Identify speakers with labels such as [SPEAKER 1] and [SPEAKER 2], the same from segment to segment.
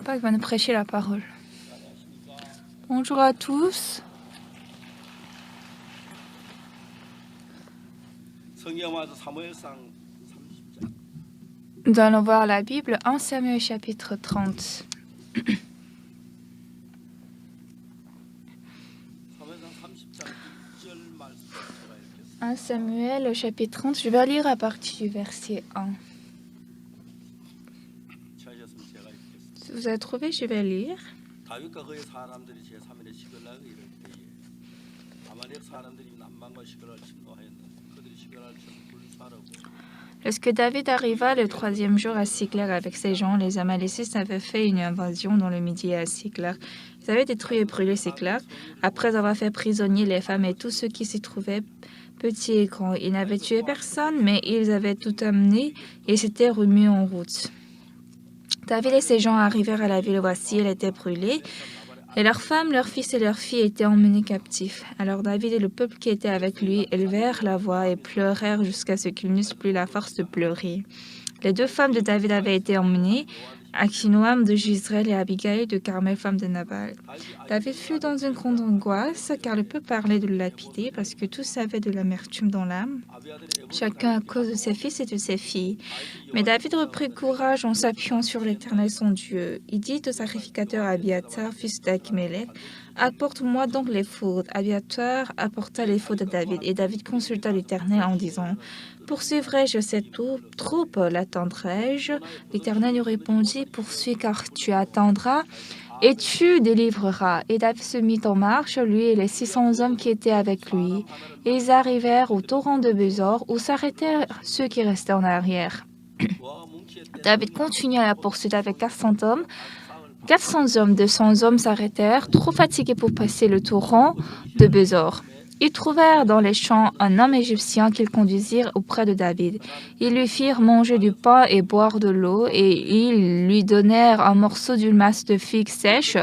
[SPEAKER 1] Papa va nous prêcher la parole. Bonjour à tous. Nous allons voir la Bible en Samuel chapitre 30. 1 Samuel chapitre 30, je vais lire à partir du verset 1. Si vous avez trouvé, je vais lire. Lorsque David arriva le 3e jour à Siklag avec ses gens, les Amalécites avaient fait une invasion dans le Midi à Siklag. Ils avaient détruit et brûlé Siklag, après avoir fait prisonnier les femmes et tous ceux qui s'y trouvaient, petits et grands. Ils n'avaient tué personne, mais ils avaient tout amené et s'étaient remis en route. David et ses gens arrivèrent à la ville. Voici, elle était brûlée, et leurs femmes, leurs fils et leurs filles étaient emmenés captifs. Alors David et le peuple qui était avec lui élevèrent la voix et pleurèrent jusqu'à ce qu'ils n'eussent plus la force de pleurer. Les 2 femmes de David avaient été emmenées, Achinoam de Jezreel et Abigail de Carmel, femme de Nabal. David fut dans une grande angoisse, car le peuple parlait de le lapider, parce que tous avaient de l'amertume dans l'âme, chacun à cause de ses fils et de ses filles. Mais David reprit courage en s'appuyant sur l'Éternel son Dieu. Il dit au sacrificateur Abiathar, fils d'Achimélec, « Apporte-moi donc l'éphod. » Abiathar apporta l'éphod à David, et David consulta l'Éternel en disant, « Poursuivrai-je cette troupe, l'attendrai-je » L'Éternel lui répondit, « Poursuis, car tu attendras, et tu délivreras. » Et David se mit en marche, lui et les 600 hommes qui étaient avec lui. Et ils arrivèrent au torrent de Besor, où s'arrêtèrent ceux qui restaient en arrière. David continua la poursuite avec 400 hommes. 400 hommes, 200 hommes s'arrêtèrent, trop fatigués pour passer le torrent de Besor. Ils trouvèrent dans les champs un homme égyptien qu'ils conduisirent auprès de David. Ils lui firent manger du pain et boire de l'eau, et ils lui donnèrent un morceau d'une masse de figues sèches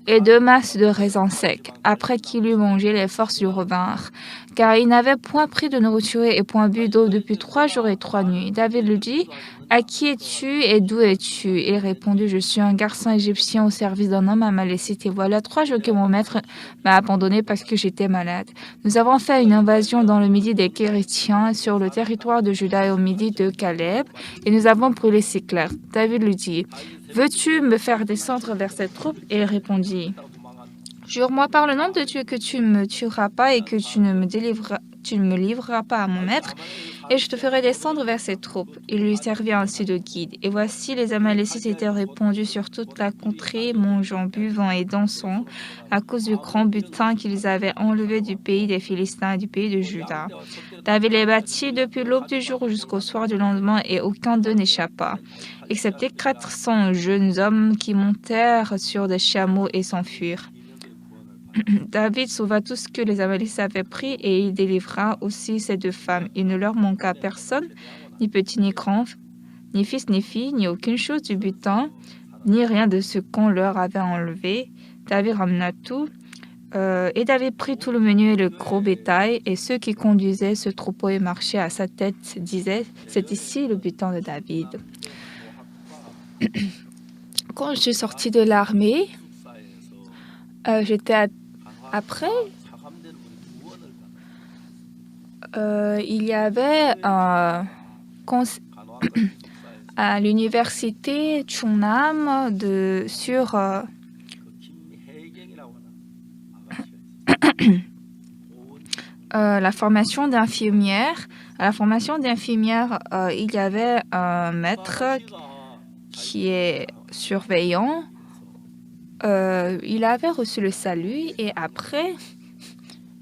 [SPEAKER 1] et 2 masses de raisins secs. Après qu'il eut mangé, les forces lui revinrent, car il n'avait point pris de nourriture et point bu d'eau depuis 3 jours et 3 nuits. David lui dit, « À qui es-tu et d'où es-tu » Il répondit, « Je suis un garçon égyptien au service d'un homme amalécite, et voilà 3 jours que mon maître m'a abandonné parce que j'étais malade. Nous avons fait une invasion dans le Midi des Kérétiens, sur le territoire de Juda et au Midi de Caleb, et nous avons brûlé Siklag. » David lui dit, « Veux-tu me faire descendre vers cette troupe ?» Et il répondit, « Jure-moi par le nom de Dieu que tu ne me tueras pas et que tu ne me livreras pas à mon maître, et je te ferai descendre vers cette troupe. » Il lui servit ainsi de guide. Et voici, les Amalécites étaient répandus sur toute la contrée, mangeant, buvant et dansant, à cause du grand butin qu'ils avaient enlevé du pays des Philistins et du pays de Juda. David les battit depuis l'aube du jour jusqu'au soir du lendemain, et aucun d'eux n'échappa, excepté 400 jeunes hommes qui montèrent sur des chameaux et s'enfuirent. David sauva tout ce que les Amalécites avaient pris, et il délivra aussi ces 2 femmes. Il ne leur manqua personne, ni petit ni grand, ni fils ni fille, ni aucune chose du butin, ni rien de ce qu'on leur avait enlevé. David ramena tout, et David prit tout le menu et le gros bétail, et ceux qui conduisaient ce troupeau et marchaient à sa tête disaient, « C'est ici le butin de David. » Quand je suis sortie de l'armée, après, il y avait à l'université Chungnam sur la formation d'infirmière. À la formation d'infirmière, il y avait un maître qui est surveillant. Il avait reçu le salut, et après,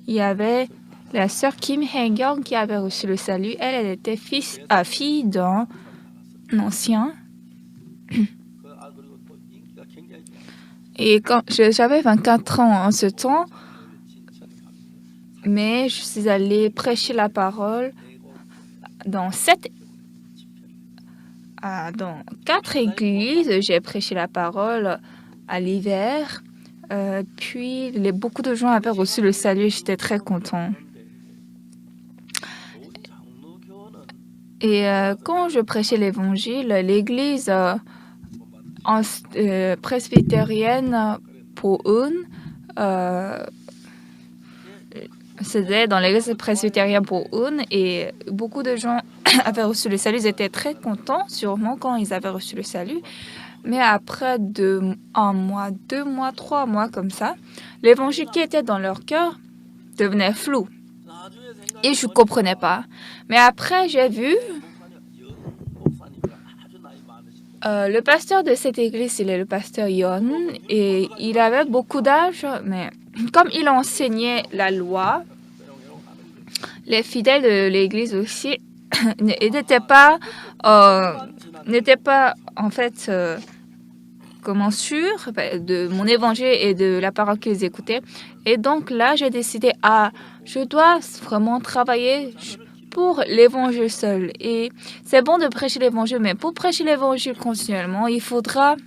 [SPEAKER 1] il y avait la sœur Kim Hae-kyung qui avait reçu le salut. Elle était fille d'un ancien. Et quand j'avais 24 ans en ce temps, mais je suis allée prêcher la parole dans 4 églises. J'ai prêché la parole à l'hiver. Puis, beaucoup de gens avaient reçu le salut. J'étais très content. Et quand je prêchais l'évangile, l'église presbytérienne pour une. C'était dans l'église presbytérienne pour une et beaucoup de gens avaient reçu le salut. Ils étaient très contents, sûrement, quand ils avaient reçu le salut. Mais après un mois, 2 mois, 3 mois comme ça, l'évangile qui était dans leur cœur devenait flou. Et je ne comprenais pas. Mais après, j'ai vu le pasteur de cette église, il est le pasteur Yon, et il avait beaucoup d'âge, mais comme il enseignait la loi, les fidèles de l'église aussi n'étaient pas en fait comment sûrs de mon évangile et de la parole qu'ils écoutaient. Et donc là, j'ai décidé, je dois vraiment travailler pour l'évangile seul. Et c'est bon de prêcher l'évangile, mais pour prêcher l'évangile continuellement, il faudra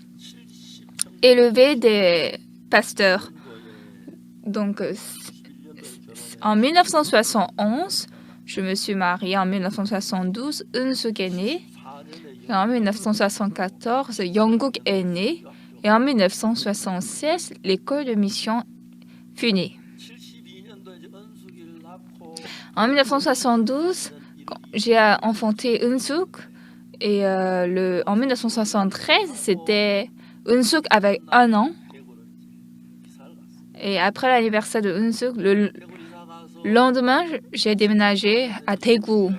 [SPEAKER 1] élever des pasteurs. Donc, en 1971, je me suis mariée. En 1972, Eun-suk est né. Et en 1974, Young-guk est né. Et en 1976, l'école de mission fut née. En 1972, j'ai enfanté Eun-suk. Et en 1973, c'était Eun-suk avec 1 an. Et après l'anniversaire de Eun-suk, le lendemain, j'ai déménagé à Daegu.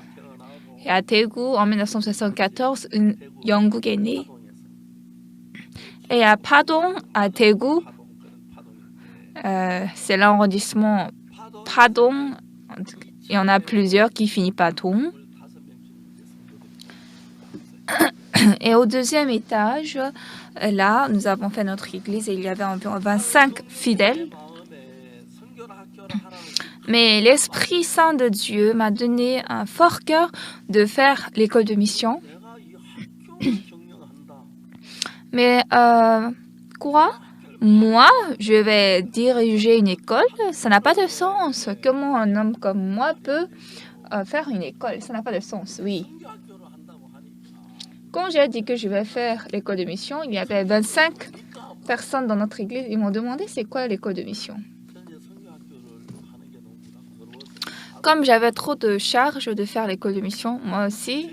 [SPEAKER 1] Et à Daegu, en 1974, Young-guk est né. Et à Padong, à Daegu, c'est l'arrondissement Padong. Il y en a plusieurs qui finissent par Dong. Et au 2e étage, là, nous avons fait notre église et il y avait environ 25 fidèles. Mais l'Esprit Saint de Dieu m'a donné un fort cœur de faire l'école de mission. Mais quoi? Moi, je vais diriger une école? Ça n'a pas de sens. Comment un homme comme moi peut faire une école? Ça n'a pas de sens, oui. Quand j'ai dit que je vais faire l'école de mission, il y avait 25 personnes dans notre église. Ils m'ont demandé c'est quoi l'école de mission. Comme j'avais trop de charges de faire l'école de mission, moi aussi,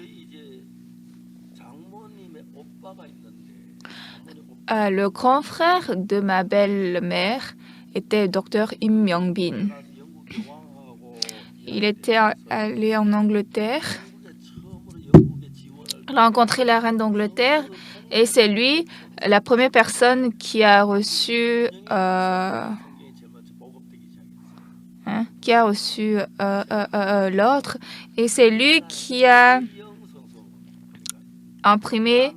[SPEAKER 1] le grand frère de ma belle-mère était docteur Im Myung-bin. Il était allé en Angleterre. Il a rencontré la reine d'Angleterre et c'est lui, la première personne qui a reçu l'ordre. Et c'est lui qui a imprimé.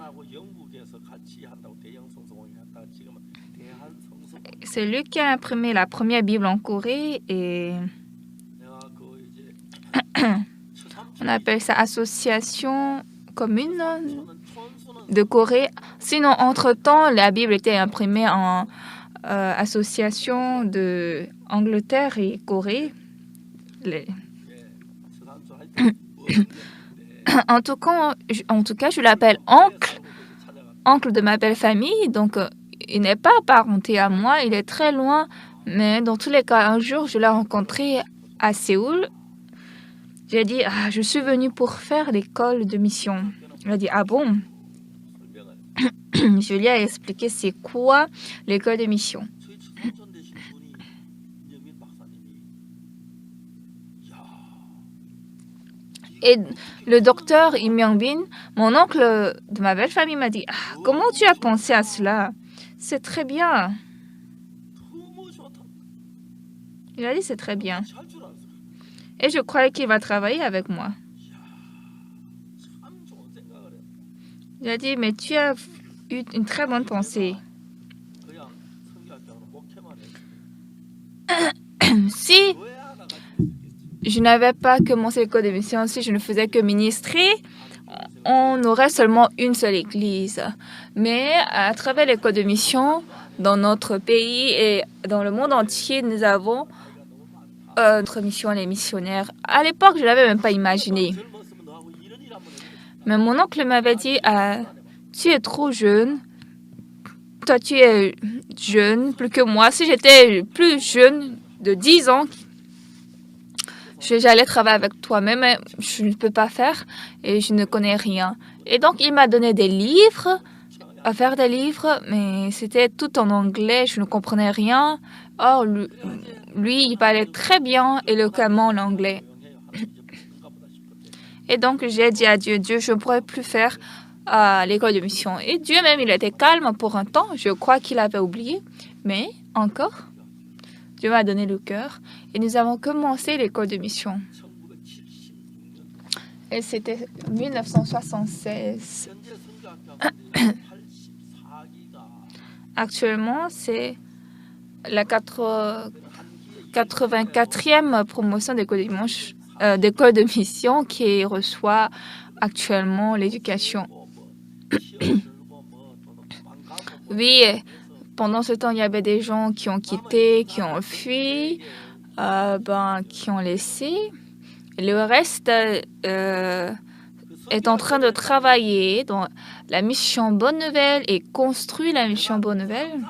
[SPEAKER 1] C'est lui qui a imprimé la première Bible en Corée et on appelle ça association commune de Corée. Sinon, entre-temps, la Bible était imprimée en association de Angleterre et Corée. En tout cas, je l'appelle oncle de ma belle famille. Donc, il n'est pas apparenté à moi, il est très loin. Mais dans tous les cas, un jour, je l'ai rencontré à Séoul. J'ai dit, je suis venue pour faire l'école de mission. Il a dit, ah bon? Je lui ai expliqué c'est quoi l'école de mission. Et le docteur Im Myung-bin, mon oncle de ma belle famille, m'a dit, comment tu as pensé à cela? C'est très bien. Il a dit, c'est très bien. Et je croyais qu'il va travailler avec moi. Il a dit, mais tu as eu une très bonne pensée. Si je n'avais pas commencé l'école de mission, si je ne faisais que ministrer, on aurait seulement une seule église. Mais à travers l'école de mission, dans notre pays et dans le monde entier, nous avons notre mission, les missionnaires. À l'époque, je ne l'avais même pas imaginé. Mais mon oncle m'avait dit, tu es trop jeune toi, tu es jeune, plus que moi. Si j'étais plus jeune, de 10 ans, j'allais travailler avec toi, mais je ne peux pas faire et je ne connais rien. Et donc, il m'a donné des livres, à faire des livres, mais c'était tout en anglais, je ne comprenais rien. Or, lui, il parlait très bien éloquemment l'anglais. Et donc, j'ai dit à Dieu, Dieu, je ne pourrais plus faire à l'école de mission. Et Dieu même, il était calme pour un temps. Je crois qu'il avait oublié. Mais encore, Dieu m'a donné le cœur. Et nous avons commencé l'école de mission. Et c'était 1976. Actuellement, c'est la 84e promotion d'école de mission qui reçoit actuellement l'éducation. Oui, pendant ce temps, il y avait des gens qui ont quitté, qui ont fui, qui ont laissé. Le reste est en train de travailler dans la mission Bonne Nouvelle et construit la mission Bonne Nouvelle.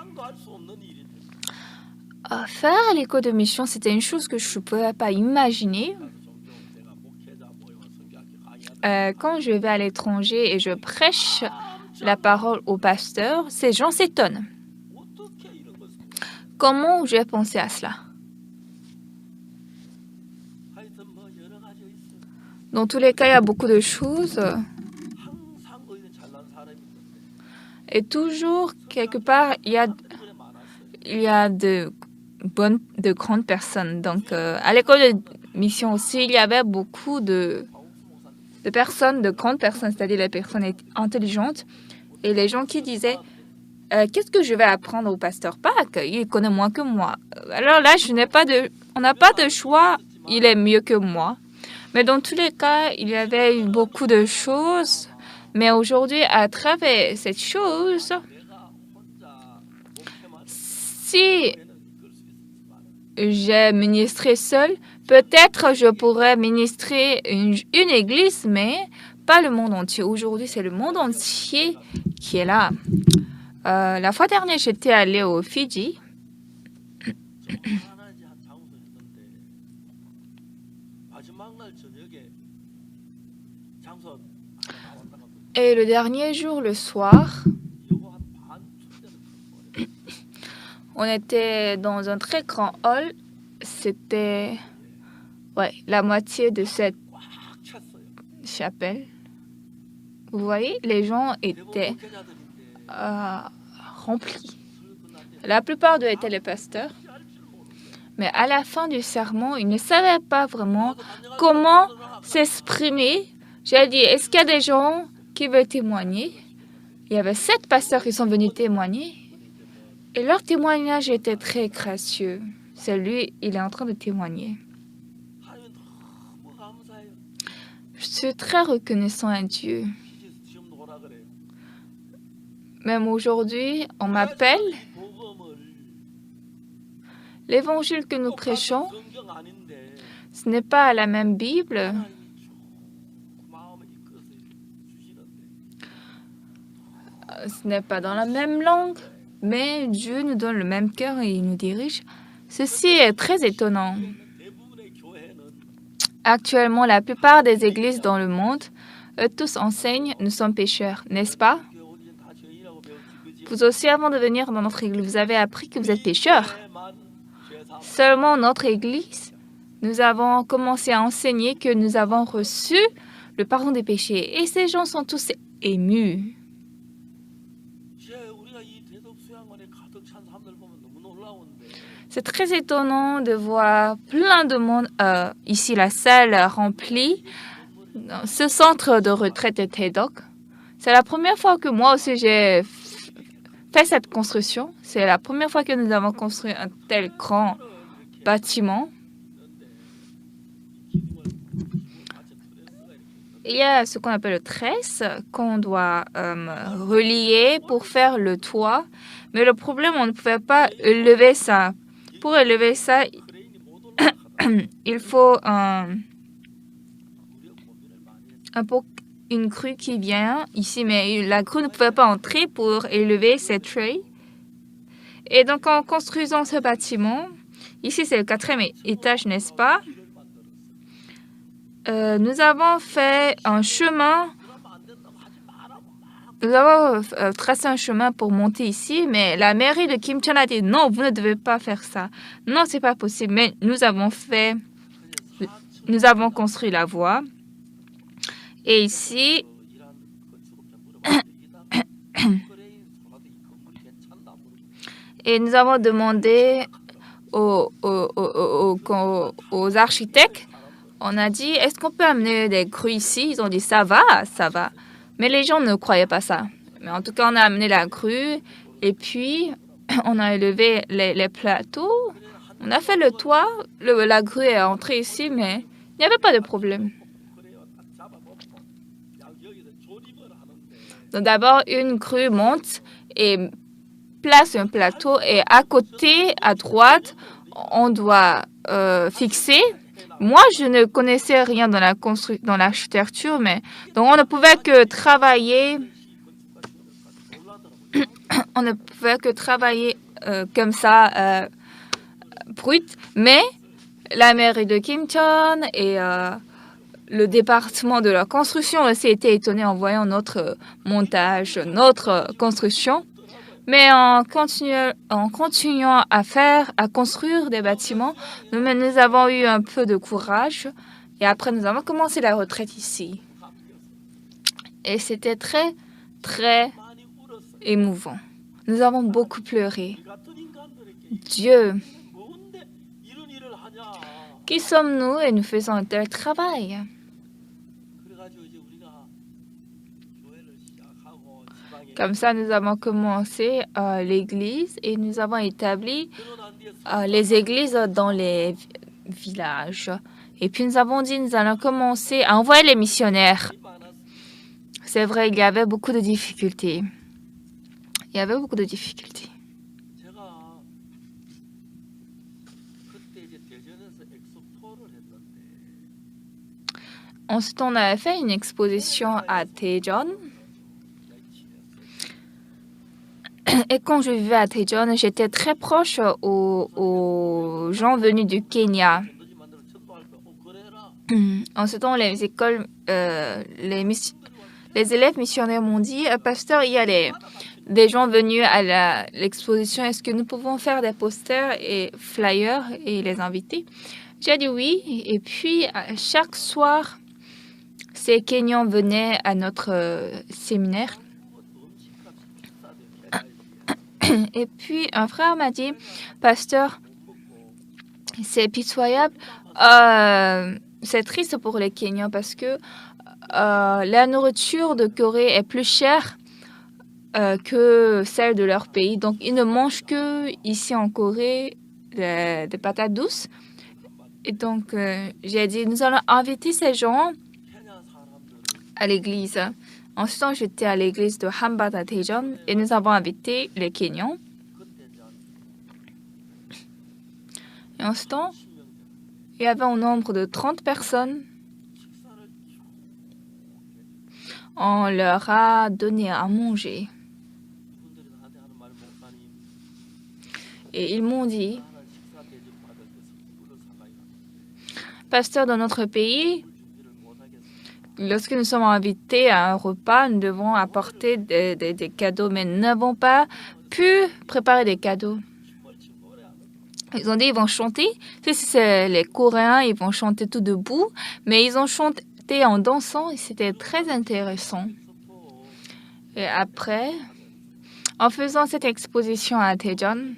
[SPEAKER 1] Faire l'école de mission, c'était une chose que je ne pouvais pas imaginer. Quand je vais à l'étranger et je prêche la parole au pasteur, ces gens s'étonnent. Comment j'ai pensé à cela? Dans tous les cas, il y a beaucoup de choses. Et toujours, quelque part, il y a de grandes personnes. Donc, à l'école de mission aussi, il y avait beaucoup de personnes, de grandes personnes, c'est-à-dire les personnes intelligentes. Et les gens qui disaient, qu'est-ce que je vais apprendre au pasteur Park? Il connaît moins que moi. Alors là, on n'a pas de choix. Il est mieux que moi. Mais dans tous les cas, il y avait eu beaucoup de choses. Mais aujourd'hui, à travers cette chose, si j'ai ministré seul, peut-être je pourrais ministrer une église, mais pas le monde entier. Aujourd'hui, c'est le monde entier qui est là. La fois dernière, j'étais allée aux Fidji. Et le dernier jour, le soir, on était dans un très grand hall. C'était la moitié de cette chapelle. Vous voyez, les gens étaient remplis. La plupart d'eux étaient les pasteurs. Mais à la fin du sermon, ils ne savaient pas vraiment comment s'exprimer. J'ai dit, est-ce qu'il y a des gens qui veulent témoigner? Il y avait 7 pasteurs qui sont venus témoigner. Et leur témoignage était très gracieux. C'est lui, il est en train de témoigner. Je suis très reconnaissant à Dieu. Même aujourd'hui, on m'appelle. L'évangile que nous prêchons, ce n'est pas la même Bible. Ce n'est pas dans la même langue, mais Dieu nous donne le même cœur et il nous dirige. Ceci est très étonnant. Actuellement, la plupart des églises dans le monde, eux tous enseignent, nous sommes pécheurs, n'est-ce pas? Vous aussi, avant de venir dans notre église, vous avez appris que vous êtes pécheurs. Seulement notre église, nous avons commencé à enseigner que nous avons reçu le pardon des péchés. Et ces gens sont tous émus. C'est très étonnant de voir plein de monde ici, la salle remplie. Dans ce centre de retraite de Taedok. C'est la première fois que moi aussi j'ai fait cette construction. C'est la première fois que nous avons construit un tel grand bâtiment. Il y a ce qu'on appelle le tresse qu'on doit relier pour faire le toit. Mais le problème, on ne pouvait pas élever ça. Pour élever ça, il faut une crue qui vient ici. Mais la crue ne pouvait pas entrer pour élever cette tray. Et donc, en construisant ce bâtiment, ici c'est le 4e étage, n'est-ce pas? Nous avons fait un chemin. Nous avons tracé un chemin pour monter ici, mais la mairie de Kimcheon a dit non, vous ne devez pas faire ça. Non, c'est pas possible. Mais nous avons construit la voie. Et ici, et nous avons demandé aux architectes, on a dit, est-ce qu'on peut amener des crues ici? Ils ont dit, ça va, ça va. Mais les gens ne croyaient pas ça. Mais en tout cas, on a amené la crue et puis on a élevé les plateaux. On a fait le toit. La crue est entrée ici, mais il n'y avait pas de problème. Donc d'abord, une crue monte et place un plateau et à côté, à droite, on doit fixer. Moi, je ne connaissais rien dans l'architecture, mais donc on ne pouvait que travailler. On ne pouvait que travailler comme ça, brut. Mais la mairie de Kimcheon et le département de la construction aussi étaient étonnés en voyant notre montage, notre construction. Mais en continuant à construire des bâtiments, nous avons eu un peu de courage. Et après, nous avons commencé la retraite ici. Et c'était très, très émouvant. Nous avons beaucoup pleuré. Dieu, qui sommes-nous et nous faisons un tel travail? Comme ça, nous avons commencé l'église et nous avons établi les églises dans les villages. Et puis nous avons dit, nous allons commencer à envoyer les missionnaires. C'est vrai, il y avait beaucoup de difficultés. Ensuite, on avait fait une exposition à Daejeon. Et quand je vivais à Daejeon, j'étais très proche aux gens venus du Kenya. Ensuite, les écoles, les élèves missionnaires m'ont dit, pasteur, il y a des gens venus à l'exposition. Est-ce que nous pouvons faire des posters et flyers et les inviter? J'ai dit oui. Et puis, chaque soir, ces Kenyans venaient à notre séminaire. Et puis, un frère m'a dit, pasteur, c'est pitoyable. C'est triste pour les Kenyans parce que la nourriture de Corée est plus chère que celle de leur pays. Donc, ils ne mangent que ici en Corée des patates douces. Et donc, j'ai dit, nous allons inviter ces gens à l'église. Ensuite, j'étais à l'église de Hanbat à Daejeon et nous avons invité les Kenyans. Et ensuite, il y avait un nombre de 30 personnes. On leur a donné à manger. Et ils m'ont dit, pasteur, dans notre pays, lorsque nous sommes invités à un repas, nous devons apporter des cadeaux, mais nous n'avons pas pu préparer des cadeaux. Ils ont dit ils vont chanter. C'est les Coréens, ils vont chanter tout debout, mais ils ont chanté en dansant et c'était très intéressant. Et après, en faisant cette exposition à Daejeon,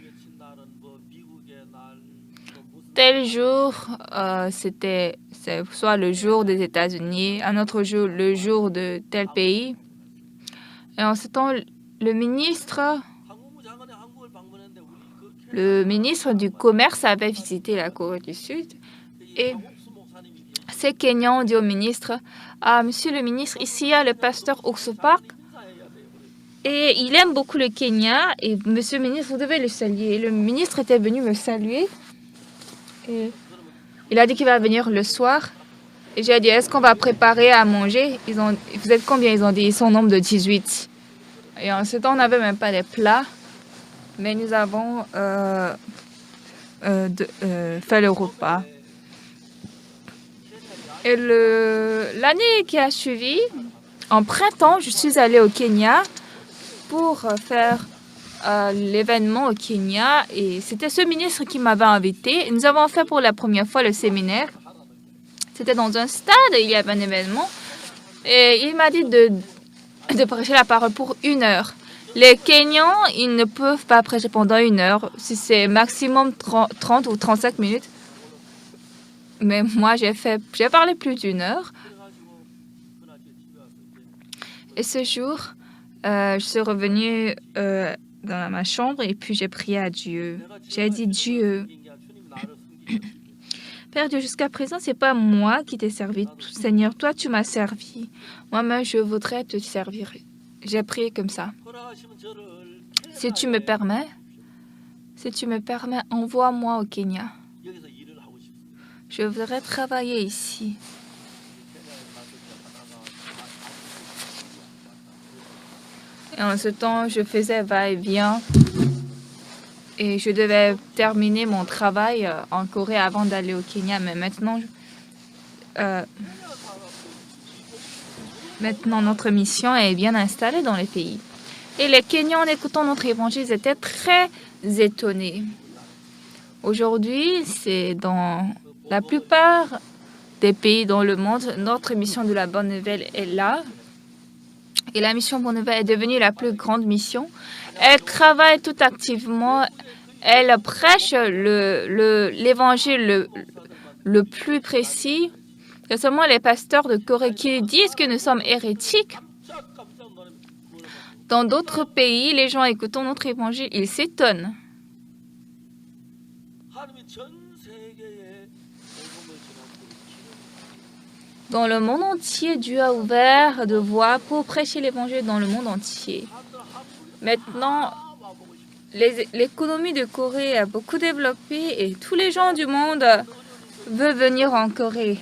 [SPEAKER 1] tel jour, c'est soit le jour des États-Unis, un autre jour, le jour de tel pays. Et en ce temps, le ministre du Commerce avait visité la Corée du Sud. Et ces Kenyans ont dit au ministre, « Monsieur le ministre, ici il y a le pasteur Okso Park. Et il aime beaucoup le Kenya. Et monsieur le ministre, vous devez le saluer. » Le ministre était venu me saluer. Et il a dit qu'il va venir le soir. Et j'ai dit, est-ce qu'on va préparer à manger? Vous êtes combien? Ils ont dit, ils sont au nombre de 18. Et en ce temps, on n'avait même pas les plats. mais nous avons fait le repas. Et l'année qui a suivi, en printemps, je suis allée au Kenya pour faire l'événement au Kenya. Et c'était ce ministre qui m'avait invité. Nous avons fait pour la première fois le séminaire. C'était dans un stade, il y avait un événement. Et il m'a dit de prêcher la parole pour 1 heure. Les Kenyans, ils ne peuvent pas prêcher pendant 1 heure. Si c'est maximum 30 ou 35 minutes. Mais moi, j'ai parlé plus d'1 heure. Et ce jour, je suis revenue dans ma chambre et puis j'ai prié à Dieu. J'ai dit, Dieu, Père Dieu, jusqu'à présent, c'est pas moi qui t'ai servi. Seigneur, toi, tu m'as servi. Moi-même, je voudrais te servir. J'ai prié comme ça. Si tu me permets, envoie-moi au Kenya. Je voudrais travailler ici. Et en ce temps, je faisais va-et-vient. Et je devais terminer mon travail en Corée avant d'aller au Kenya. Mais maintenant, notre mission est bien installée dans les pays. Et les Kenyans, en écoutant notre évangile, étaient très étonnés. Aujourd'hui, c'est dans la plupart des pays dans le monde, notre mission de la Bonne Nouvelle est là. Et la mission Bonne Nouvelle est devenue la plus grande mission. Elle travaille tout activement. Elle prêche l'évangile le plus précis. C'est seulement les pasteurs de Corée qui disent que nous sommes hérétiques. Dans d'autres pays, les gens écoutant notre évangile, ils s'étonnent. Dans le monde entier, Dieu a ouvert de voies pour prêcher l'évangile dans le monde entier. Maintenant, l'économie de Corée a beaucoup développé et tous les gens du monde veulent venir en Corée.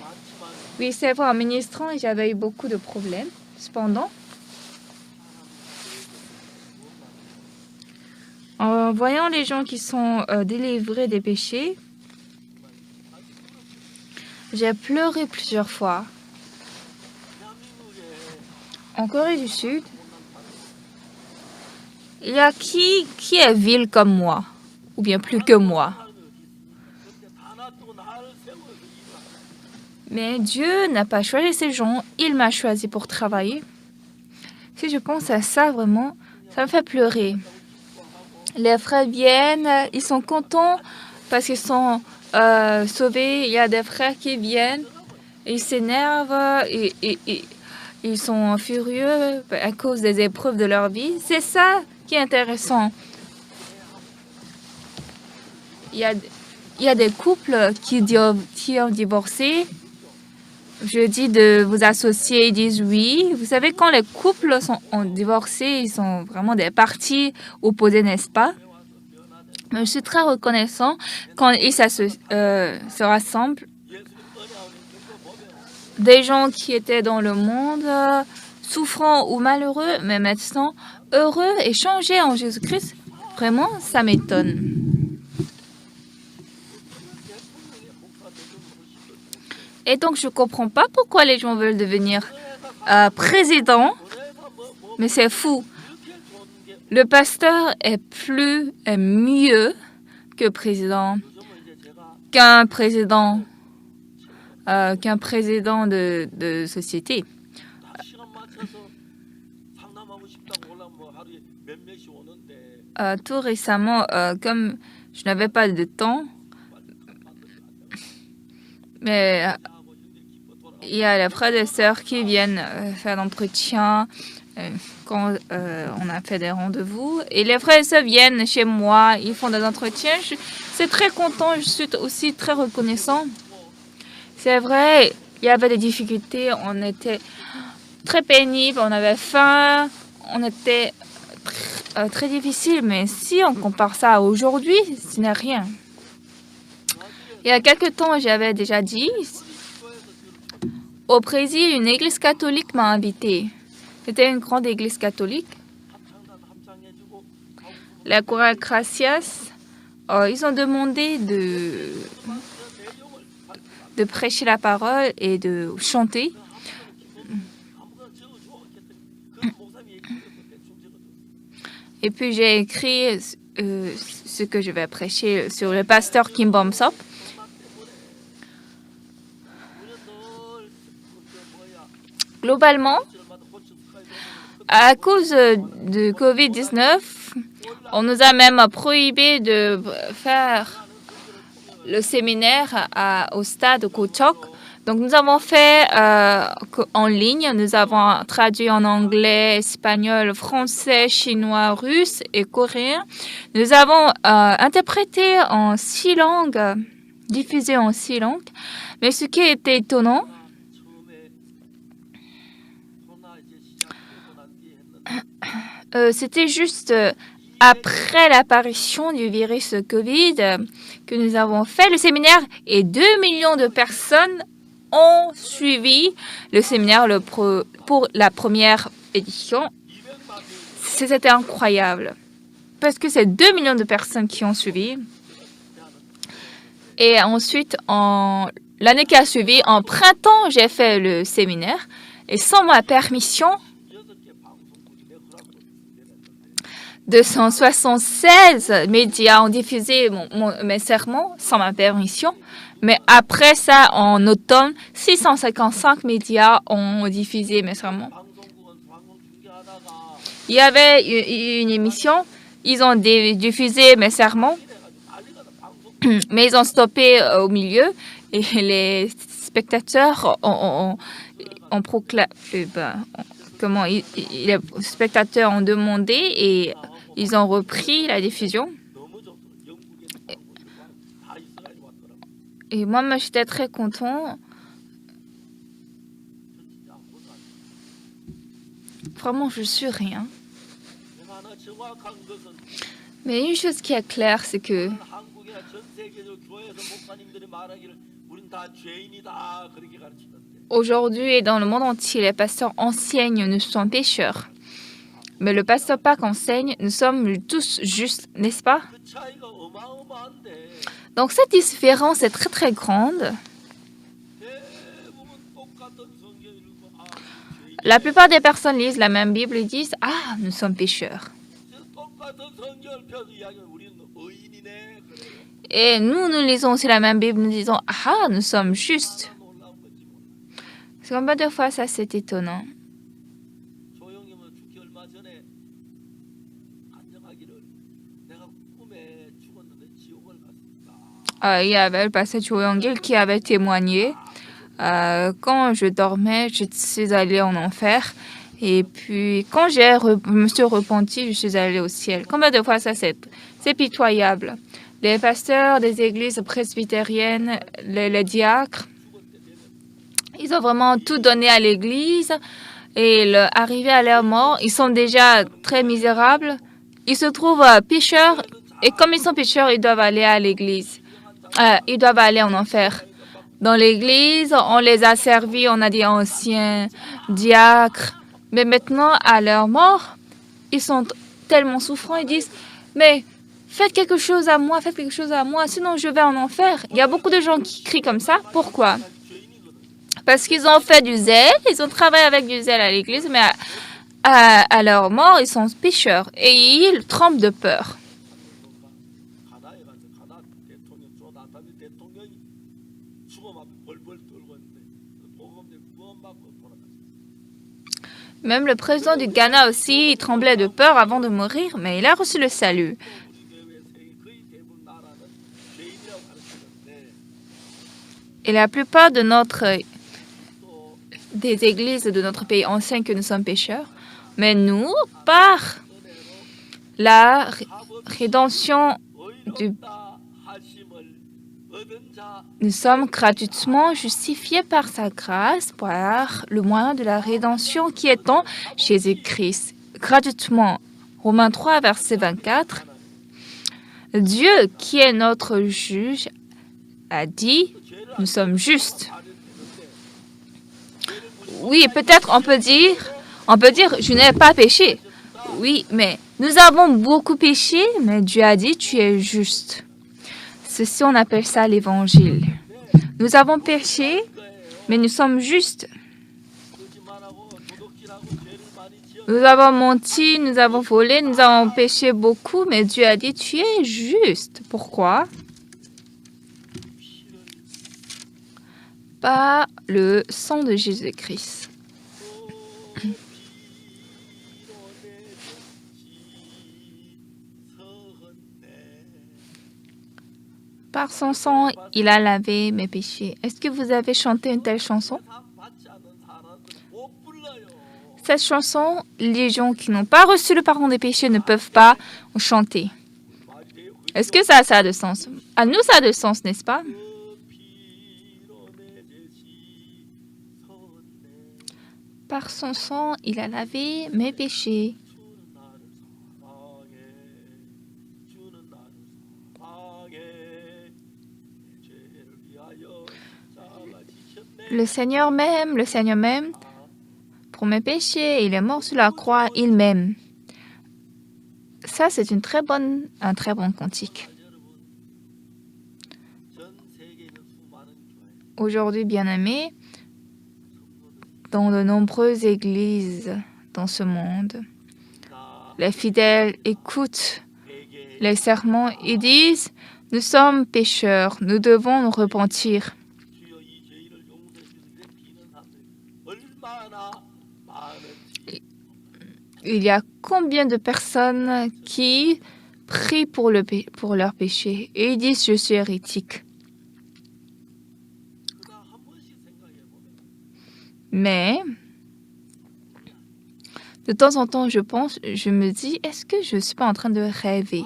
[SPEAKER 1] Oui, c'est vrai, en ministrant, j'avais eu beaucoup de problèmes. Cependant, en voyant les gens qui sont délivrés des péchés, j'ai pleuré plusieurs fois. En Corée du Sud, il y a qui est vil comme moi, ou bien plus que moi. Mais Dieu n'a pas choisi ces gens, il m'a choisi pour travailler. Si je pense à ça, vraiment, ça me fait pleurer. Les frères viennent, ils sont contents parce qu'ils sont sauvés. Il y a des frères qui viennent, ils s'énervent, ils sont furieux à cause des épreuves de leur vie. C'est ça qui est intéressant. Il y a des couples qui ont divorcé. Je dis de vous associer, ils disent oui. Vous savez, quand les couples ont divorcé, ils sont vraiment des parties opposées, n'est-ce pas? Mais je suis très reconnaissant quand ils se rassemblent. Des gens qui étaient dans le monde, souffrants ou malheureux, mais maintenant heureux et changés en Jésus-Christ. Vraiment, ça m'étonne. Et donc, je ne comprends pas pourquoi les gens veulent devenir président. Mais c'est fou. Le pasteur est mieux qu'un président de société. Tout récemment, comme je n'avais pas de temps, mais il y a les frères et sœurs qui viennent faire l'entretien quand on a fait des rendez-vous. Et les frères et sœurs viennent chez moi, ils font des entretiens. Je suis très content, je suis aussi très reconnaissant. C'est vrai, il y avait des difficultés, on était très pénible, on avait faim, on était très difficile. Mais si on compare ça à aujourd'hui, ce n'est rien. Il y a quelque temps, j'avais déjà dit, au Brésil, une église catholique m'a invitée. C'était une grande église catholique. la chorale Gracias, ils ont demandé de prêcher la parole et de chanter. Et puis j'ai écrit ce que je vais prêcher sur le pasteur Kim Bom-sop. Globalement, à cause de Covid-19, on nous a même prohibé de faire le séminaire au stade Kochok. Donc, nous avons fait en ligne. Nous avons traduit en anglais, espagnol, français, chinois, russe et coréen. Nous avons interprété en 6 langues, diffusé en 6 langues. Mais ce qui était étonnant, c'était juste après l'apparition du virus Covid que nous avons fait le séminaire et 2 millions de personnes ont suivi le séminaire pour la première édition. C'était incroyable parce que c'est 2 millions de personnes qui ont suivi. Et ensuite, l'année qui a suivi, en printemps, j'ai fait le séminaire et sans ma permission, 276 médias ont diffusé mes sermons sans ma permission. Mais après ça, en automne, 655 médias ont diffusé mes sermons. Il y avait une émission, ils ont diffusé mes sermons, mais ils ont stoppé au milieu et les spectateurs ont proclamé... les spectateurs ont demandé et ils ont repris la diffusion. Et moi, j'étais très content. Vraiment, je suis rien. Mais une chose qui est claire, c'est que aujourd'hui et dans le monde entier, les pasteurs enseignent, nous sommes pécheurs. Mais le pasteur Park enseigne, nous sommes tous justes, n'est-ce pas? Donc cette différence est très très grande. La plupart des personnes lisent la même Bible et disent « Ah, nous sommes pécheurs ». Et nous lisons aussi la même Bible, nous disons « Ah, nous sommes justes ». Combien de fois ça c'est étonnant. Il y avait le pasteur Cho Young-il qui avait témoigné. Quand je dormais, je suis allée en enfer. Et puis, quand je me suis repentie, je suis allée au ciel. Combien de fois ça c'est pitoyable. Les pasteurs des églises presbytériennes, les diacres, ils ont vraiment tout donné à l'église. Et arrivé à leur mort, ils sont déjà très misérables. Ils se trouvent pécheurs. Et comme ils sont pécheurs, ils doivent aller à l'église. Ils doivent aller en enfer. Dans l'église, on les a servis, on a des anciens diacres. Mais maintenant, à leur mort, ils sont tellement souffrants, ils disent « Mais faites quelque chose à moi, sinon je vais en enfer. » Il y a beaucoup de gens qui crient comme ça. Pourquoi? Parce qu'ils ont fait du zèle, ils ont travaillé avec du zèle à l'église, mais à leur mort, ils sont pécheurs et ils tremblent de peur. Même le président du Ghana aussi, il tremblait de peur avant de mourir, mais il a reçu le salut. Et la plupart des églises de notre pays enseignent que nous sommes pécheurs. Mais nous, par la rédemption nous sommes gratuitement justifiés par sa grâce, par le moyen de la rédemption qui est en Jésus-Christ. Gratuitement. Romains 3, verset 24. Dieu, qui est notre juge, a dit, nous sommes justes. Oui, peut-être on peut dire, je n'ai pas péché. Oui, mais nous avons beaucoup péché, mais Dieu a dit, tu es juste. Ceci, on appelle ça l'évangile. Nous avons péché, mais nous sommes justes. Nous avons menti, nous avons volé, nous avons péché beaucoup, mais Dieu a dit, tu es juste. Pourquoi? Par le sang de Jésus-Christ. Par son sang, il a lavé mes péchés. Est-ce que vous avez chanté une telle chanson? Cette chanson, les gens qui n'ont pas reçu le pardon des péchés ne peuvent pas chanter. Est-ce que ça a de sens? À nous, ça a de sens, n'est-ce pas? Par son sang, il a lavé mes péchés. Le Seigneur m'aime pour mes péchés. Il est mort sur la croix, il m'aime. Ça, c'est un très bon cantique. Aujourd'hui, bien-aimés, dans de nombreuses églises dans ce monde, les fidèles écoutent les sermons et disent « Nous sommes pécheurs, nous devons nous repentir ». Il y a combien de personnes qui prient pour leur péché et ils disent « Je suis hérétique ». Mais de temps en temps, je me dis, est-ce que je ne suis pas en train de rêver?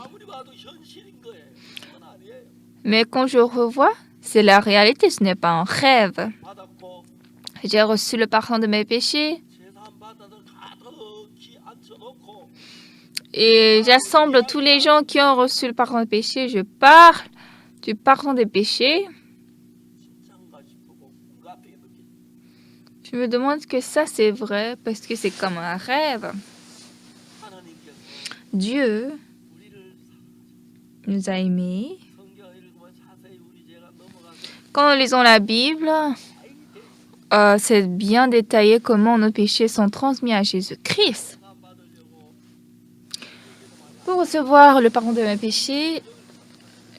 [SPEAKER 1] Mais quand je revois, c'est la réalité, ce n'est pas un rêve. J'ai reçu le pardon de mes péchés et j'assemble tous les gens qui ont reçu le pardon des péchés. Je parle du pardon des péchés. Je me demande que ça, c'est vrai parce que c'est comme un rêve. Dieu nous a aimés. Quand nous lisons la Bible, c'est bien détaillé comment nos péchés sont transmis à Jésus-Christ. Pour recevoir le pardon de mes péchés,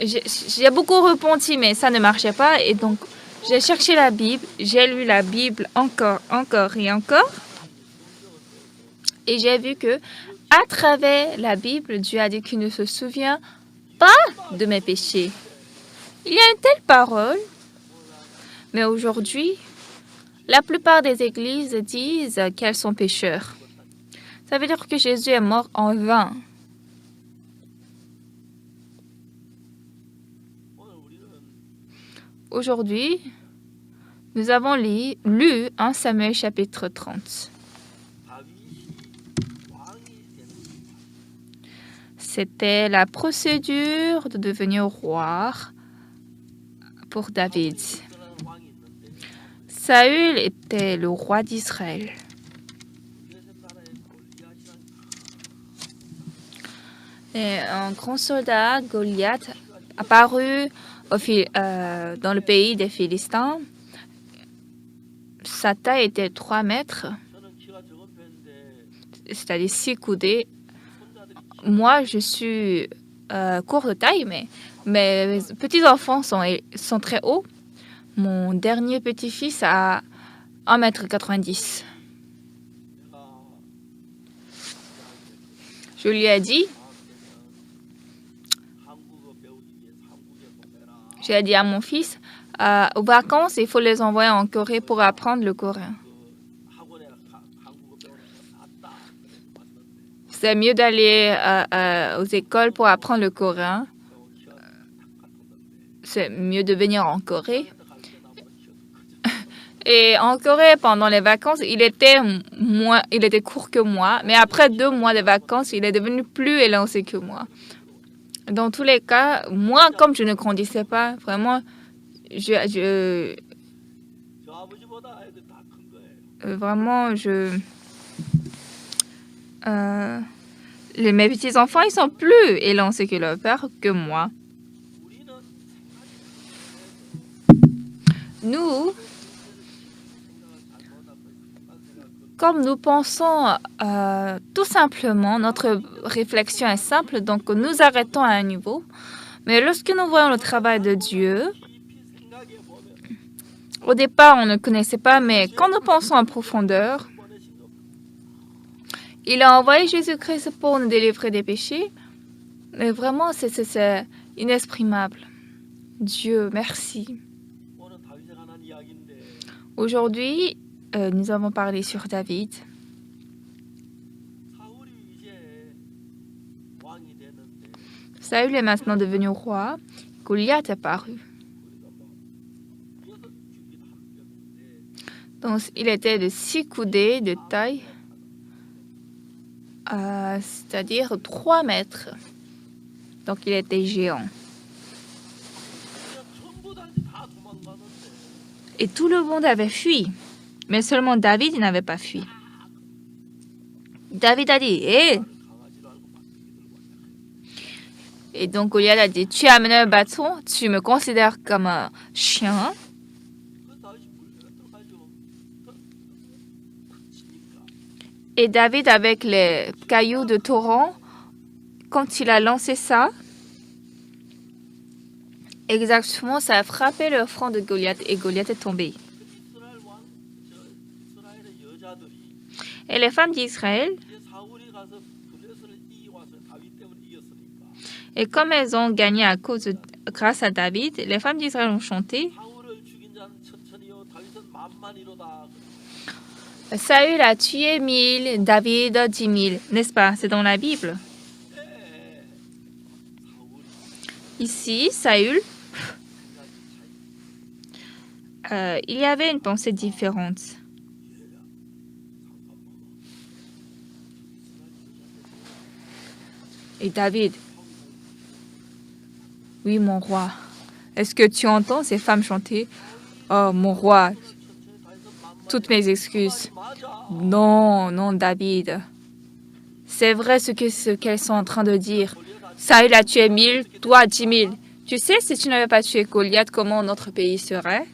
[SPEAKER 1] j'ai beaucoup repenti, mais ça ne marchait pas. Et donc, j'ai cherché la Bible, j'ai lu la Bible encore et encore. Et j'ai vu que, à travers la Bible, Dieu a dit qu'il ne se souvient pas de mes péchés. Il y a une telle parole, mais aujourd'hui, la plupart des églises disent qu'elles sont pécheurs. Ça veut dire que Jésus est mort en vain. Aujourd'hui, nous avons lu 1 Samuel chapitre 30. C'était la procédure de devenir roi pour David. Saül était le roi d'Israël. Et un grand soldat, Goliath, apparu dans le pays des Philistins. Sa taille était 3 mètres, c'est-à-dire 6 coudées. Moi, je suis court de taille, mais mes petits-enfants sont très hauts. Mon dernier petit-fils a 1,90 m. Je lui ai dit, j'ai dit à mon fils, aux vacances, il faut les envoyer en Corée pour apprendre le coréen. C'est mieux d'aller aux écoles pour apprendre le coréen. C'est mieux de venir en Corée. Et en Corée, pendant les vacances, il était court que moi. Mais après 2 mois de vacances, il est devenu plus élancé que moi. Dans tous les cas, moi, comme je ne grandissais pas, vraiment, mes petits-enfants, ils sont plus élancés que leur père, que moi. Nous, comme nous pensons tout simplement, notre réflexion est simple, donc nous arrêtons à un niveau. Mais lorsque nous voyons le travail de Dieu, au départ, on ne connaissait pas, mais quand nous pensons en profondeur, il a envoyé Jésus-Christ pour nous délivrer des péchés. Mais vraiment, c'est inexprimable. Dieu, merci. Aujourd'hui, nous avons parlé sur David. Saül est maintenant devenu roi. Goliath est apparu. Donc, il était de 6 coudées de taille, c'est-à-dire 3 mètres. Donc, il était géant. Et tout le monde avait fui. Mais seulement David, il n'avait pas fui. David a dit, hé! Et donc Goliath a dit, tu as amené un bâton, tu me considères comme un chien. Et David, avec les cailloux de torrent, quand il a lancé ça, exactement, ça a frappé le front de Goliath et Goliath est tombé. Et les femmes d'Israël, et comme elles ont gagné grâce à David, les femmes d'Israël ont chanté. Saül a tué 1000, David 10 000, n'est-ce pas? C'est dans la Bible. Ici, Saül, il y avait une pensée différente. Et David, oui, mon roi, est-ce que tu entends ces femmes chanter? Oh, mon roi, toutes mes excuses. Non, non, David. C'est vrai ce qu'elles sont en train de dire. Saül a tué 1000, toi 10 000. Tu sais, si tu n'avais pas tué Goliath, comment notre pays serait?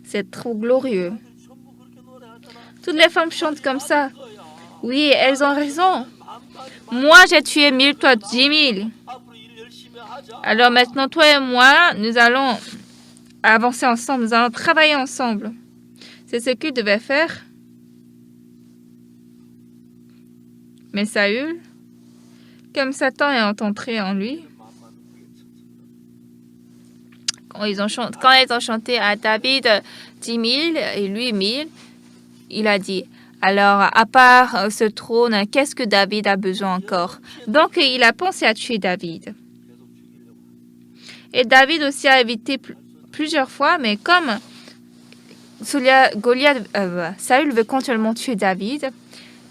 [SPEAKER 1] C'est trop glorieux. Toutes les femmes chantent comme ça. Oui, elles ont raison. Moi, j'ai tué 1000, toi 10 000. Alors maintenant, toi et moi, nous allons avancer ensemble, nous allons travailler ensemble. C'est ce qu'il devait faire. Mais Saül, comme Satan est entré en lui, quand ils ont chanté à David 10 000 et lui 1000, il a dit, alors à part ce trône, qu'est-ce que David a besoin encore? Donc il a pensé à tuer David. Et David aussi a évité plusieurs fois, mais comme Saül veut continuellement tuer David,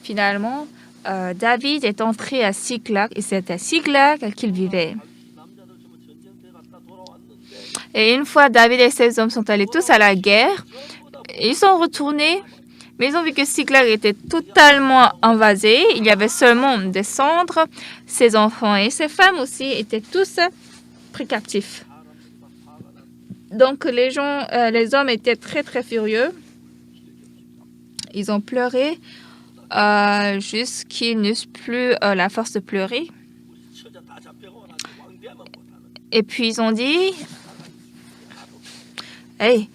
[SPEAKER 1] finalement, David est entré à Siklag et c'est à Siklag qu'il vivait. Et une fois, David et ses hommes sont allés tous à la guerre. Ils sont retournés, mais ils ont vu que Siklag était totalement invasé. Il y avait seulement des cendres. Ses enfants et ses femmes aussi étaient tous pris captifs. Donc les hommes étaient très très furieux. Ils ont pleuré jusqu'ils n'eussent plus la force de pleurer. Et puis ils ont dit, hey,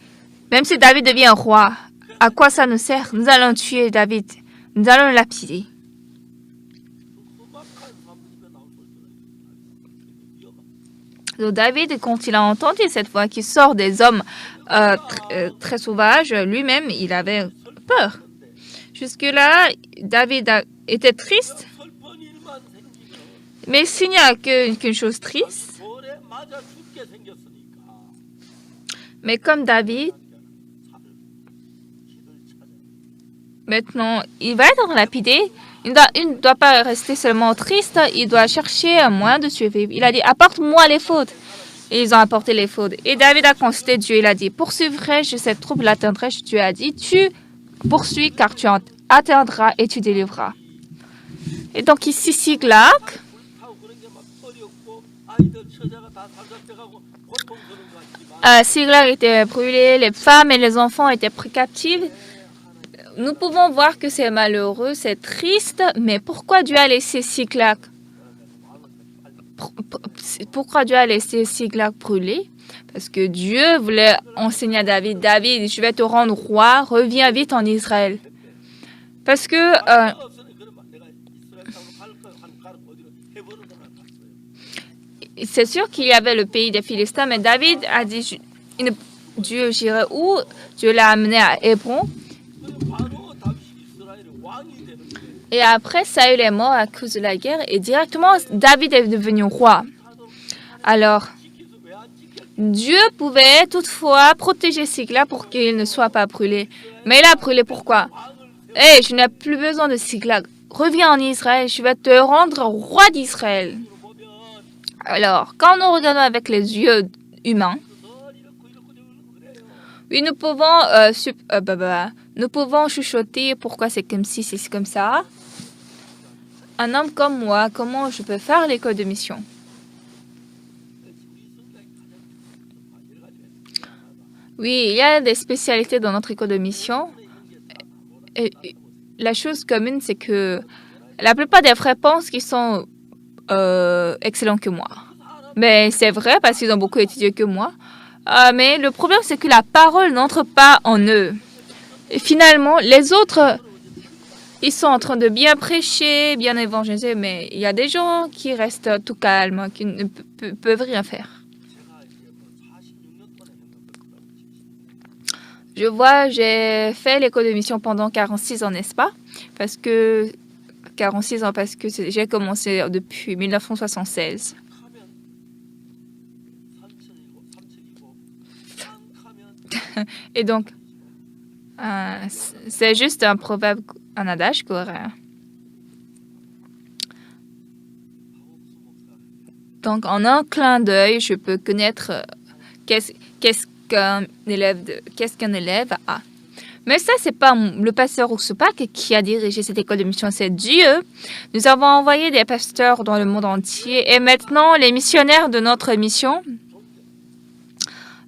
[SPEAKER 1] même si David devient roi, à quoi ça nous sert? Nous allons tuer David. Nous allons le lapider. Donc David, quand il a entendu cette voix qui sort des hommes très sauvages, lui-même, il avait peur. Jusque-là, David était triste. Mais s'il n'y a qu'une chose triste, mais comme David, maintenant, il va être lapidé. Il ne doit pas rester seulement triste, il doit chercher un moyen de survivre. Il a dit, apporte-moi les fautes. Et ils ont apporté les fautes. Et David a consulté Dieu, il a dit, poursuivrai-je cette troupe, l'atteindrai-je? Dieu a dit, tu poursuis car tu atteindras et tu délivreras. Et donc ici, Siklag, Siklag était brûlé, les femmes et les enfants étaient pris captifs. Nous pouvons voir que c'est malheureux, c'est triste, mais pourquoi Dieu a laissé Siklag? Pourquoi Dieu a laissé Siklag brûler? Parce que Dieu voulait enseigner à David, David, je vais te rendre roi, reviens vite en Israël. Parce que c'est sûr qu'il y avait le pays des Philistins, mais David a dit, Dieu, j'irai où? Dieu l'a amené à Hébron. Et après, Saül est mort à cause de la guerre et directement, David est devenu roi. Alors, Dieu pouvait toutefois protéger Siklag pour qu'il ne soit pas brûlé. Mais il a brûlé pourquoi? Hey, je n'ai plus besoin de Siklag. Reviens en Israël, je vais te rendre roi d'Israël. Alors, quand nous regardons avec les yeux humains, oui, nous pouvons chuchoter pourquoi c'est comme ci, c'est comme ça. Un homme comme moi, comment je peux faire l'école de mission? Oui, il y a des spécialités dans notre école de mission. Et la chose commune, c'est que la plupart des frères pensent qu'ils sont excellents que moi. Mais c'est vrai parce qu'ils ont beaucoup étudié que moi. Mais le problème, c'est que la parole n'entre pas en eux. Et finalement, les autres, ils sont en train de bien prêcher, bien évangéliser, mais il y a des gens qui restent tout calmes, qui ne peuvent rien faire. Je vois, j'ai fait l'école de mission pendant 46 ans, n'est-ce pas? 46 ans, parce que j'ai commencé depuis 1976. Et donc, c'est juste un proverbe, un adage coréen. Donc, en un clin d'œil, je peux connaître qu'est-ce qu'un élève a. Mais ça, c'est pas le pasteur Ousupak qui a dirigé cette école de mission, c'est Dieu. Nous avons envoyé des pasteurs dans le monde entier et maintenant, les missionnaires de notre mission,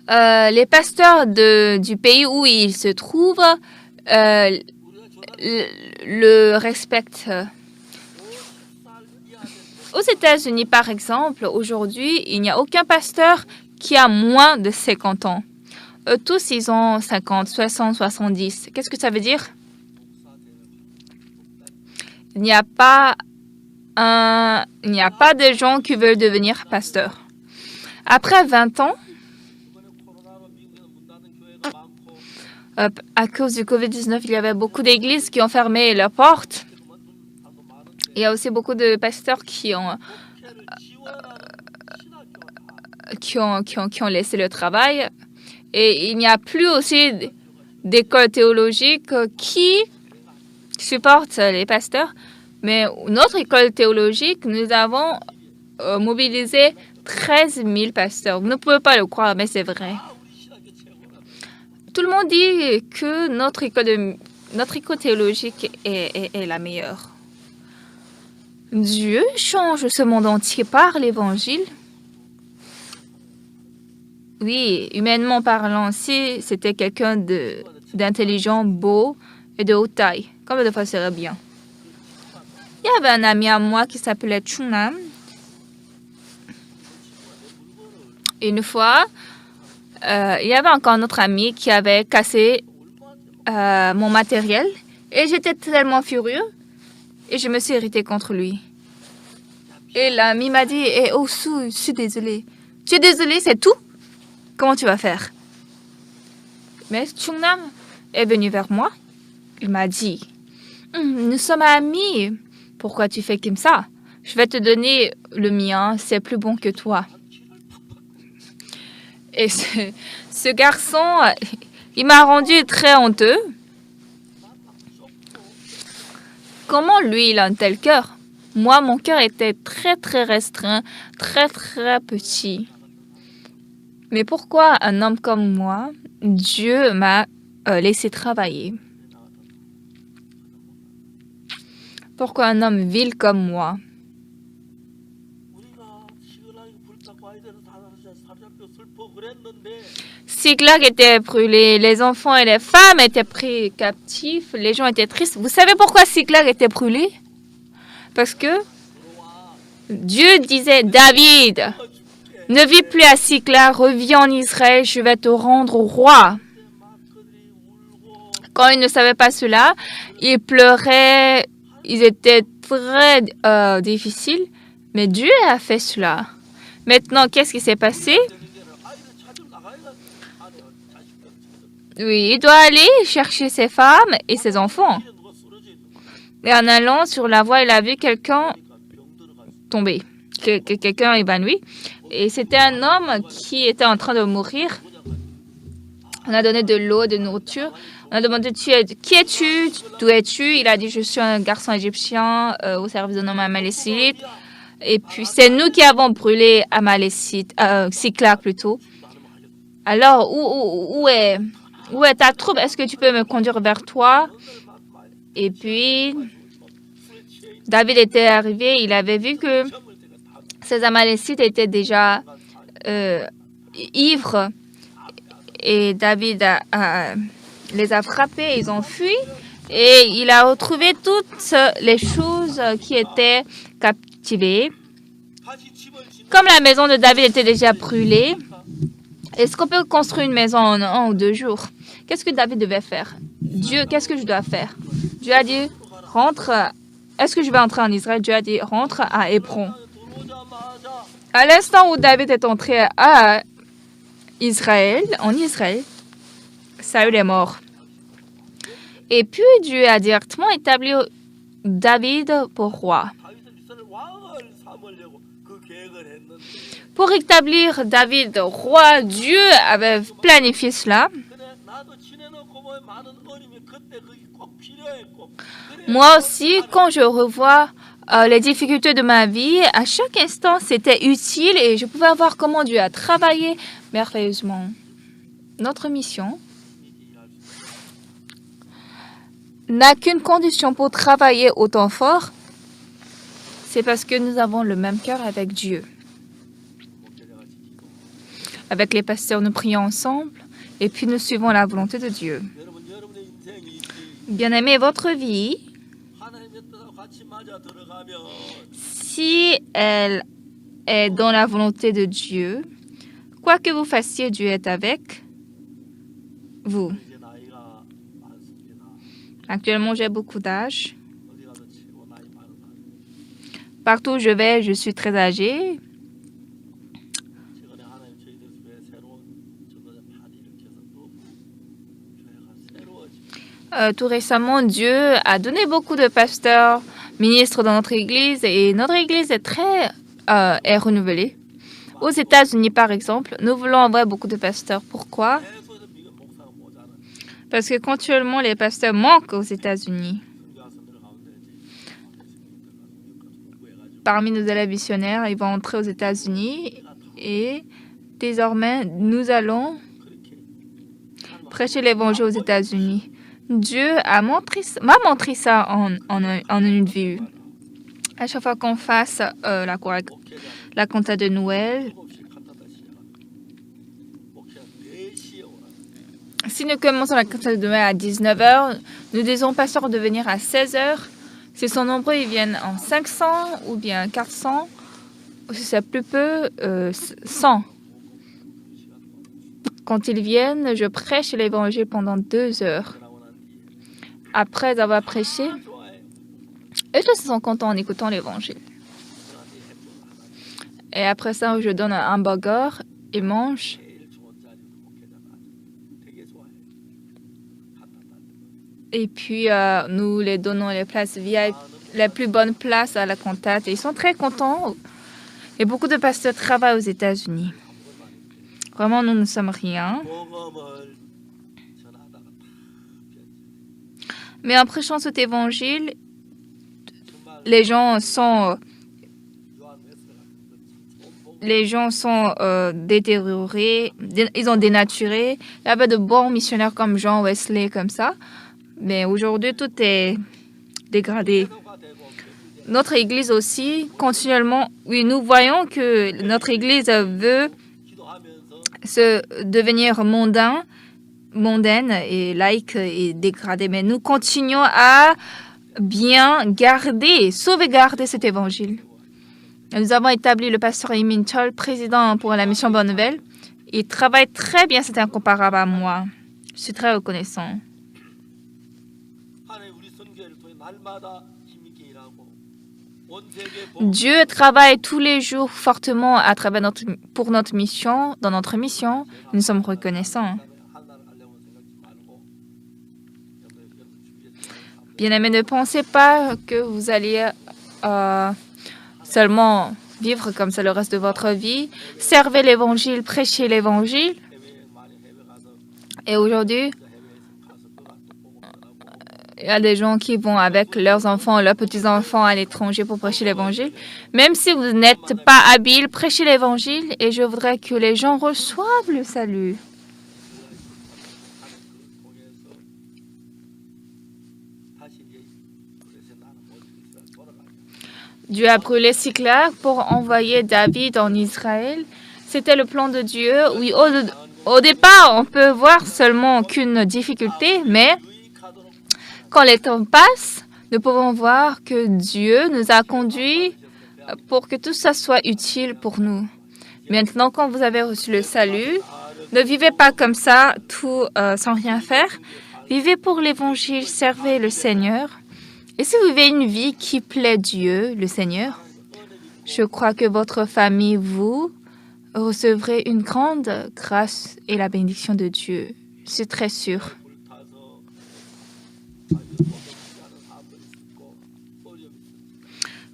[SPEAKER 1] les pasteurs du pays où ils se trouvent le respectent. Aux États-Unis, par exemple, aujourd'hui, il n'y a aucun pasteur qui a moins de 50 ans. Tous, ils ont 50, 60, 70. Qu'est-ce que ça veut dire? Il n'y a pas de gens qui veulent devenir pasteurs. Après 20 ans, à cause du COVID-19, il y avait beaucoup d'églises qui ont fermé leurs portes. Il y a aussi beaucoup de pasteurs qui ont laissé le travail. Et il n'y a plus aussi d'école théologique qui supporte les pasteurs. Mais notre école théologique, nous avons mobilisé 13 000 pasteurs. Vous ne pouvez pas le croire, mais c'est vrai. Tout le monde dit que notre école théologique est la meilleure. Dieu change ce monde entier par l'Évangile. Oui, humainement parlant, si c'était quelqu'un d'intelligent, beau et de haute taille, comme de fois serait bien. Il y avait un ami à moi qui s'appelait Chungnam. Une fois, il y avait encore un autre ami qui avait cassé mon matériel et j'étais tellement furieux et je me suis irritée contre lui. Et l'ami m'a dit « Oh, Sue, je suis désolée. »« Tu es désolée, c'est tout? Comment tu vas faire? » Mais Chungnam est venu vers moi. Il m'a dit « Nous sommes amis. Pourquoi tu fais comme ça? Je vais te donner le mien, c'est plus bon que toi. » Et ce garçon, il m'a rendu très honteux. Comment lui, il a un tel cœur? Moi, mon cœur était très, très restreint, très, très petit. Mais pourquoi un homme comme moi, Dieu m'a laissé travailler? Pourquoi un homme vil comme moi? Siklag était brûlé, les enfants et les femmes étaient pris captifs, les gens étaient tristes. Vous savez pourquoi Siklag était brûlé? Parce que Dieu disait, David, ne vis plus à Siklag, reviens en Israël, je vais te rendre roi. Quand ils ne savaient pas cela, ils pleuraient, ils étaient très difficiles, mais Dieu a fait cela. Maintenant, qu'est-ce qui s'est passé? Oui, il doit aller chercher ses femmes et ses enfants. Et en allant sur la voie, il a vu quelqu'un tomber, quelqu'un évanoui. Et c'était un homme qui était en train de mourir. On a donné de l'eau, de nourriture. On a demandé, qui es-tu? D'où es-tu? Il a dit, je suis un garçon égyptien au service d'un homme amalécite. Et puis, c'est nous qui avons brûlé Siklag plutôt. Alors, où est ta troupe? Est-ce que tu peux me conduire vers toi? Et puis, David était arrivé. Il avait vu que ces Amalécites étaient déjà ivres. Et David les a frappés. Ils ont fui. Et il a retrouvé toutes les choses qui étaient captivées. Comme la maison de David était déjà brûlée, est-ce qu'on peut construire une maison en 1 ou 2 jours? Qu'est-ce que David devait faire? Dieu, qu'est-ce que je dois faire? Dieu a dit, rentre. Est-ce que je vais entrer en Israël? Dieu a dit, rentre à Hébron. À l'instant où David est entré en Israël, Saül est mort. Et puis Dieu a directement établi David pour roi. Pour établir David roi, Dieu avait planifié cela. Moi aussi, quand je revois les difficultés de ma vie, à chaque instant, c'était utile et je pouvais voir comment Dieu a travaillé merveilleusement. Notre mission n'a qu'une condition pour travailler autant fort, c'est parce que nous avons le même cœur avec Dieu. Avec les pasteurs, nous prions ensemble et puis nous suivons la volonté de Dieu. Bien-aimés, votre vie, si elle est dans la volonté de Dieu, quoi que vous fassiez, Dieu est avec vous. Actuellement, j'ai beaucoup d'âge. Partout où je vais, je suis très âgée. Tout récemment, Dieu a donné beaucoup de pasteurs, ministres dans notre église et notre église est renouvelée. Aux États-Unis, par exemple, nous voulons avoir beaucoup de pasteurs. Pourquoi? Parce que continuellement, les pasteurs manquent aux États-Unis. Parmi nos élèves missionnaires, ils vont entrer aux États-Unis et désormais, nous allons prêcher l'évangile aux États-Unis. Dieu m'a montré ça en une vue. À chaque fois qu'on fasse la cantate de Noël, si nous commençons la cantate de Noël à 19h, nous disons pasteur de venir à 16h. S'ils sont nombreux, ils viennent en 500 ou bien 400. Si c'est plus peu, 100. Quand ils viennent, je prêche l'évangile pendant 2 heures. Après avoir prêché, eux se sont contents en écoutant l'évangile. Et après ça, je donne un hamburger, ils mangent. Et puis, nous les donnons les places VIP, les plus bonnes places à la cantate. Et ils sont très contents. Et beaucoup de pasteurs travaillent aux États-Unis. Vraiment, nous ne sommes rien. Mais en prêchant cet évangile, les gens sont détériorés, ils ont dénaturé. Il y avait de bons missionnaires comme John Wesley, comme ça. Mais aujourd'hui, tout est dégradé. notre Église aussi, continuellement, oui, nous voyons que notre Église veut se devenir mondaine et laïque et dégradée, mais nous continuons à bien sauvegarder cet évangile. Nous avons établi le pasteur Emin Chol, président pour la mission Bonne Nouvelle. Il travaille très bien, c'est incomparable à moi. Je suis très reconnaissant. Dieu travaille tous les jours fortement à travers pour notre mission, dans notre mission. Nous sommes reconnaissants. Bien-aimés, ne pensez pas que vous allez seulement vivre comme ça le reste de votre vie. Servez l'Évangile, prêchez l'Évangile. Et aujourd'hui, il y a des gens qui vont avec leurs enfants, leurs petits-enfants à l'étranger pour prêcher l'Évangile. Même si vous n'êtes pas habile, prêchez l'Évangile et je voudrais que les gens reçoivent le salut. Dieu a brûlé Siklag pour envoyer David en Israël. C'était le plan de Dieu. Oui, au départ, on peut voir seulement qu'une difficulté, mais quand les temps passent, nous pouvons voir que Dieu nous a conduits pour que tout ça soit utile pour nous. Maintenant, quand vous avez reçu le salut, ne vivez pas comme ça, tout sans rien faire. Vivez pour l'Évangile, servez le Seigneur. Et si vous vivez une vie qui plaît Dieu, le Seigneur, je crois que votre famille, vous, recevrez une grande grâce et la bénédiction de Dieu. C'est très sûr.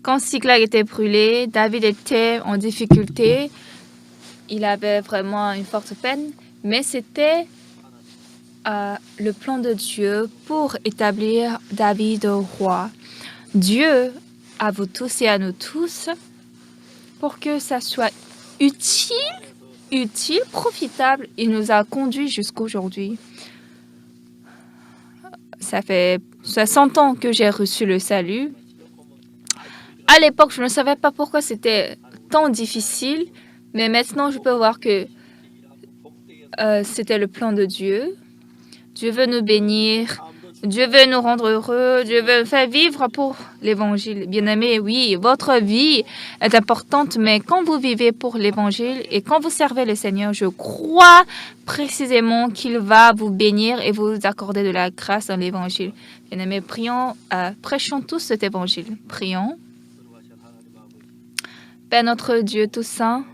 [SPEAKER 1] Quand Siklag était brûlé, David était en difficulté. Il avait vraiment une forte peine, mais c'était le plan de Dieu pour établir David roi. Dieu, à vous tous et à nous tous, pour que ça soit utile, profitable, il nous a conduits jusqu'aujourd'hui. Ça fait 60 ans que j'ai reçu le salut. À l'époque, je ne savais pas pourquoi c'était tant difficile, mais maintenant, je peux voir que c'était le plan de Dieu. Dieu veut nous bénir, Dieu veut nous rendre heureux, Dieu veut faire vivre pour l'Évangile. Bien-aimés, oui, votre vie est importante, mais quand vous vivez pour l'Évangile et quand vous servez le Seigneur, je crois précisément qu'il va vous bénir et vous accorder de la grâce dans l'Évangile. Bien-aimés, prions, prêchons tous cet Évangile. Prions. Père notre Dieu tout saint,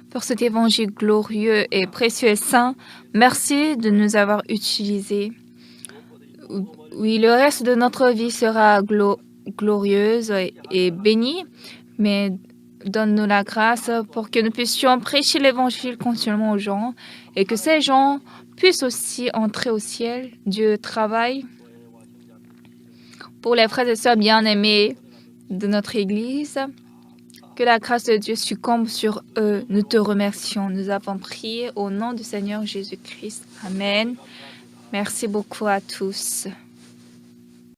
[SPEAKER 1] pour cet évangile glorieux et précieux et saint, merci de nous avoir utilisés. Oui, le reste de notre vie sera glorieuse et bénie, mais donne-nous la grâce pour que nous puissions prêcher l'évangile continuellement aux gens et que ces gens puissent aussi entrer au ciel. Dieu travaille pour les frères et sœurs bien-aimés de notre Église. Que la grâce de Dieu succombe sur eux. Nous te remercions. Nous avons prié au nom du Seigneur Jésus-Christ. Amen. Merci beaucoup à tous.